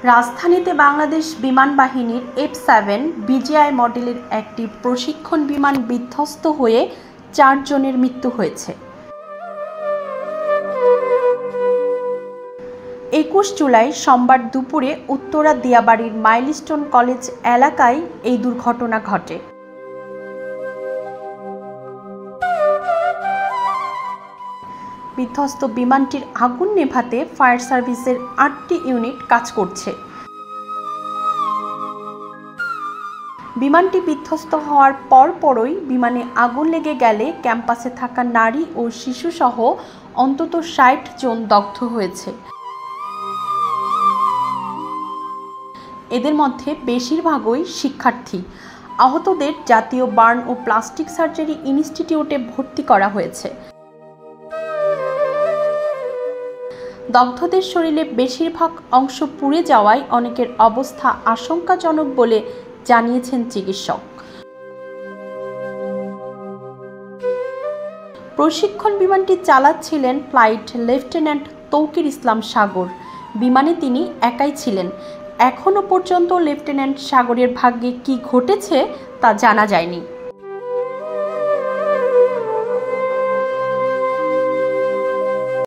রাজধানীতে বাংলাদেশ বিমান বাহিনীর F-7 বিজিআই মডেলের একটি প্রশিক্ষণ বিমান বিধ্বস্ত হয়ে 4 জনের মৃত্যু হয়েছে। 21 জুলাই সোমবার দুপুরে উত্তরা দিয়াবাড়ির মাইলস্টোন কলেজ এলাকায় এই দুর্ঘটনা ঘটে। বিধ্বস্ত বিমানটির আগুন নেভাতে ফায়ার সার্ভিসের 8টি ইউনিট কাজ করছে। বিমানটি বিধ্বস্ত হওয়ার পরপরই বিমানে আগুন লেগে গেলে ক্যাম্পাসে থাকা নারী ও শিশুসহ অন্তত 60 জন দগ্ধ হয়েছে। এদের মধ্যে বেশিরভাগই শিক্ষার্থী। আহতদের জাতীয় বার্ন ও প্লাস্টিক সার্জারি ইনস্টিটিউটে ভর্তি করা হয়েছে। দগ্ধদের শরীরে বেশিরভাগ অংশ পুড়ে যাওয়ায় অনেকের অবস্থা আশঙ্কাজনক বলে জানিয়েছেন চিকিৎসক। প্রশিক্ষণ বিমানটি চালাচ্ছিলেন ফ্লাইট লেফটেন্যান্ট তৌকির ইসলাম সাগর। বিমানে তিনি একাই ছিলেন। এখনও পর্যন্ত লেফটেন্যান্ট সাগরের ভাগ্যে কী ঘটেছে তা জানা যায়নি।